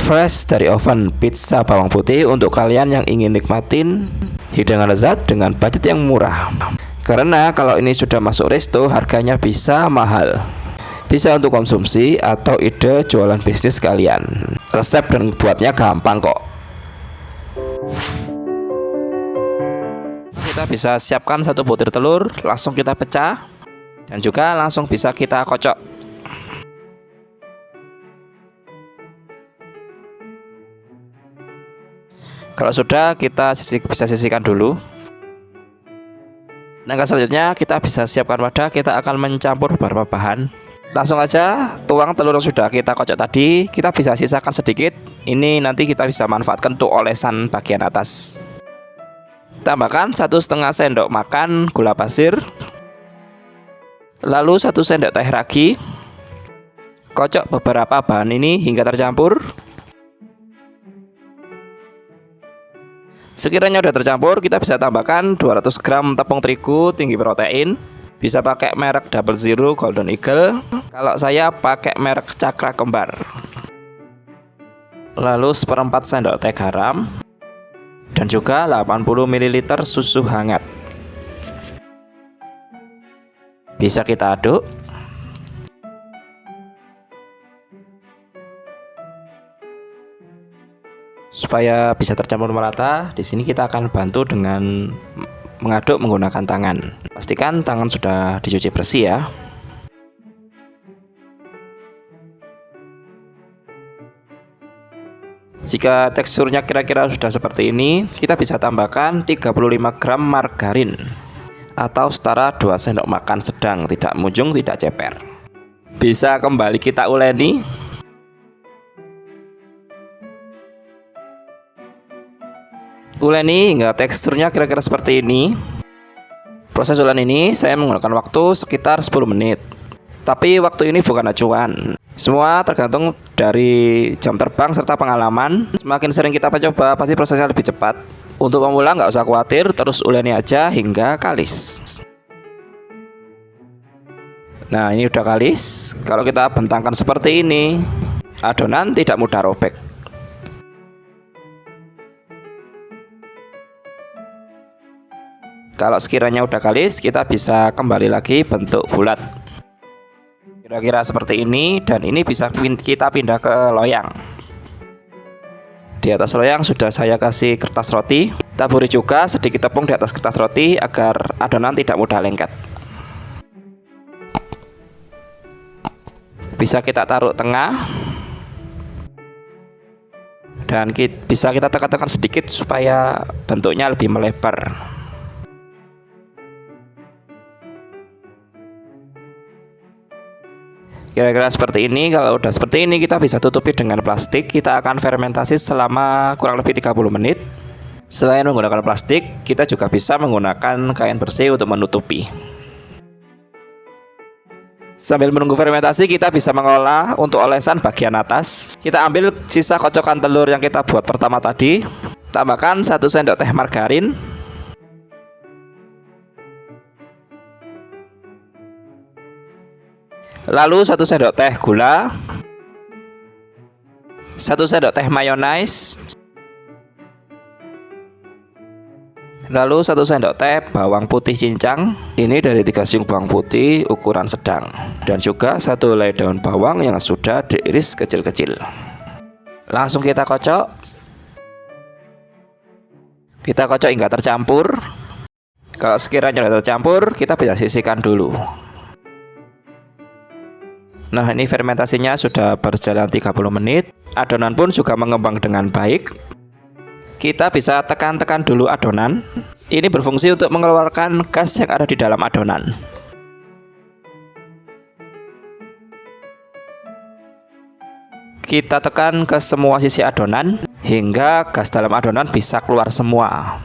fresh dari oven pizza bawang putih untuk kalian yang ingin nikmatin hidangan lezat dengan budget yang murah. Karena kalau ini sudah masuk resto, harganya bisa mahal. Bisa untuk konsumsi atau ide jualan bisnis kalian. Resep dan buatnya gampang kok. Kita bisa siapkan 1 butir telur, langsung kita pecah, dan juga langsung bisa kita kocok. Kalau sudah, kita bisa sisihkan dulu. Langkah selanjutnya kita bisa siapkan wadah. Kita akan mencampur beberapa bahan. Langsung aja tuang telur yang sudah kita kocok tadi. Kita bisa sisakan sedikit. Ini nanti kita bisa manfaatkan untuk olesan bagian atas. Tambahkan 1,5 sendok makan gula pasir, lalu 1 sendok teh ragi. Kocok beberapa bahan ini hingga tercampur. Sekiranya sudah tercampur, kita bisa tambahkan 200 gram tepung terigu tinggi protein. Bisa pakai merek Double Zero Golden Eagle. Kalau saya pakai merek Cakra Kembar. Lalu 1/4 sendok teh garam. Dan juga 80 ml susu hangat. Bisa kita aduk. Supaya bisa tercampur merata, di sini kita akan bantu dengan mengaduk menggunakan tangan. Pastikan tangan sudah dicuci bersih ya. Jika teksturnya kira-kira sudah seperti ini, kita bisa tambahkan 35 gram margarin atau setara 2 sendok makan sedang, tidak munjung, tidak ceper. Bisa kembali kita uleni. Uleni hingga teksturnya kira-kira seperti ini. Proses ulen ini saya menggunakan waktu sekitar 10 menit. Tapi waktu ini bukan acuan. Semua tergantung dari jam terbang serta pengalaman. Semakin sering kita mencoba, pasti prosesnya lebih cepat. Untuk pemula nggak usah khawatir, terus uleni aja hingga kalis. Nah, ini udah kalis. Kalau kita bentangkan seperti ini, adonan tidak mudah robek. Kalau sekiranya udah kalis, kita bisa kembali lagi bentuk bulat. Kira-kira seperti ini, dan ini bisa kita pindah ke loyang. Di atas loyang sudah saya kasih kertas roti. Taburi juga sedikit tepung di atas kertas roti agar adonan tidak mudah lengket. Bisa kita taruh tengah. Dan bisa kita tekan-tekan sedikit supaya bentuknya lebih melebar. Kira-kira seperti ini. Kalau udah seperti ini, kita bisa tutupi dengan plastik. Kita akan fermentasi selama kurang lebih 30 menit. Selain menggunakan plastik, kita juga bisa menggunakan kain bersih untuk menutupi. Sambil menunggu fermentasi, kita bisa mengolah untuk olesan bagian atas. Kita ambil sisa kocokan telur yang kita buat pertama tadi. Tambahkan 1 sendok teh margarin. Lalu 1 sendok teh gula, 1 sendok teh mayonnaise, lalu 1 sendok teh bawang putih cincang. Ini dari 3 siung bawang putih ukuran sedang. Dan juga 1 helai daun bawang yang sudah diiris kecil-kecil. Langsung kita kocok. Kita kocok hingga tercampur. Kalau sekiranya sudah tercampur, kita bisa sisihkan dulu. Nah, ini fermentasinya sudah berjalan 30 menit. Adonan pun juga mengembang dengan baik. Kita bisa tekan-tekan dulu adonan. Ini berfungsi untuk mengeluarkan gas yang ada di dalam adonan. Kita tekan ke semua sisi adonan hingga gas dalam adonan bisa keluar semua.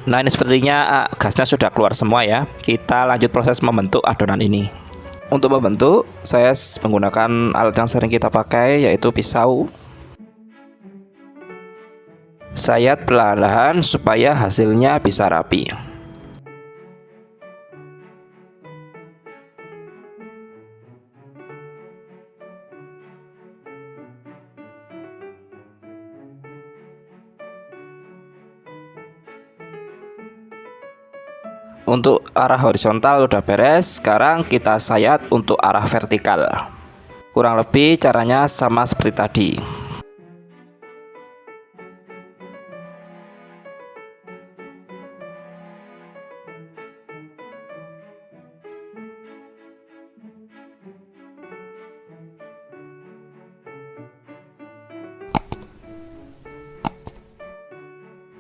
Nah, ini sepertinya gasnya sudah keluar semua ya. Kita lanjut proses membentuk adonan ini. Untuk membentuk, saya menggunakan alat yang sering kita pakai, yaitu pisau. Sayat perlahan-lahan supaya hasilnya bisa rapi. Untuk arah horizontal udah beres, sekarang kita sayat untuk arah vertikal. Kurang lebih caranya sama seperti tadi.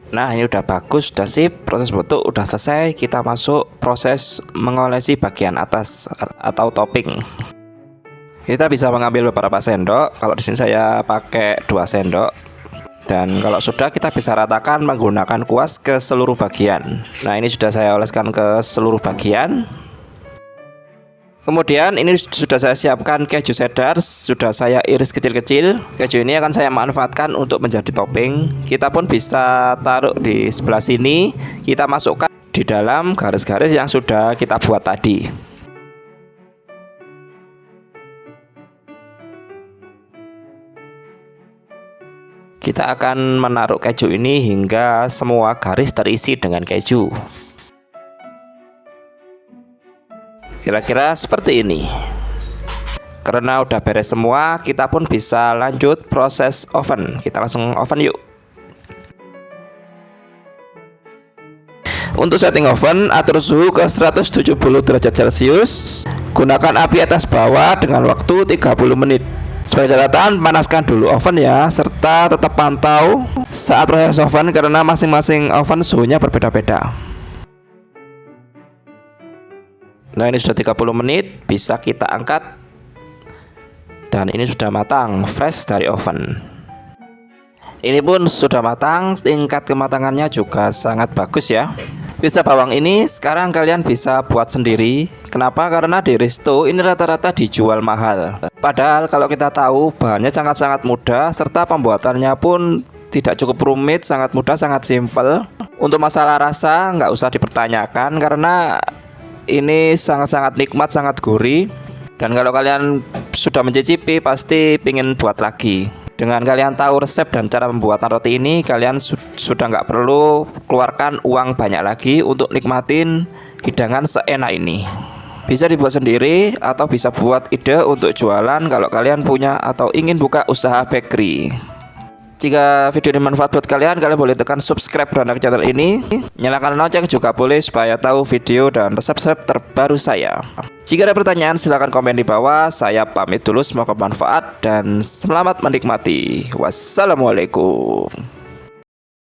Nah, ini udah bagus, udah sip, proses bentuk udah selesai. Kita masuk proses mengolesi bagian atas atau topping. Kita bisa mengambil beberapa sendok. Kalau di sini saya pakai 2 sendok. Dan kalau sudah, kita bisa ratakan menggunakan kuas ke seluruh bagian. Nah, ini sudah saya oleskan ke seluruh bagian. Kemudian ini sudah saya siapkan keju cheddar, sudah saya iris kecil-kecil. Keju ini akan saya manfaatkan untuk menjadi topping. Kita pun bisa taruh di sebelah sini. Kita masukkan di dalam garis-garis yang sudah kita buat tadi. Kita akan menaruh keju ini hingga semua garis terisi dengan keju. Kira-kira seperti ini. Karena udah beres semua, kita pun bisa lanjut proses oven. Kita langsung oven yuk. Untuk setting oven, atur suhu ke 170 derajat Celcius. Gunakan api atas bawah dengan waktu 30 menit. Sebagai catatan, panaskan dulu oven ya, serta tetap pantau saat proses oven karena masing-masing oven suhunya berbeda-beda. Nah, ini sudah 30 menit, bisa kita angkat. Dan ini sudah matang, fresh dari oven. Ini pun sudah matang, tingkat kematangannya juga sangat bagus ya. Pizza bawang ini sekarang kalian bisa buat sendiri. Kenapa? Karena di resto ini rata-rata dijual mahal. Padahal kalau kita tahu bahannya sangat-sangat mudah, serta pembuatannya pun tidak cukup rumit, sangat mudah, sangat simpel. Untuk masalah rasa nggak usah dipertanyakan karena ini sangat-sangat nikmat, sangat gurih. Dan kalau kalian sudah mencicipi pasti pingin buat lagi. Dengan kalian tahu resep dan cara pembuatan roti ini, kalian sudah nggak perlu keluarkan uang banyak lagi untuk nikmatin hidangan seenak ini. Bisa dibuat sendiri atau bisa buat ide untuk jualan kalau kalian punya atau ingin buka usaha bakery. Jika video ini bermanfaat buat kalian boleh tekan subscribe dan like channel ini. Nyalakan lonceng juga boleh supaya tahu video dan resep-resep terbaru saya. Jika ada pertanyaan silahkan komen di bawah. Saya pamit dulu, semoga bermanfaat dan selamat menikmati. Wassalamualaikum.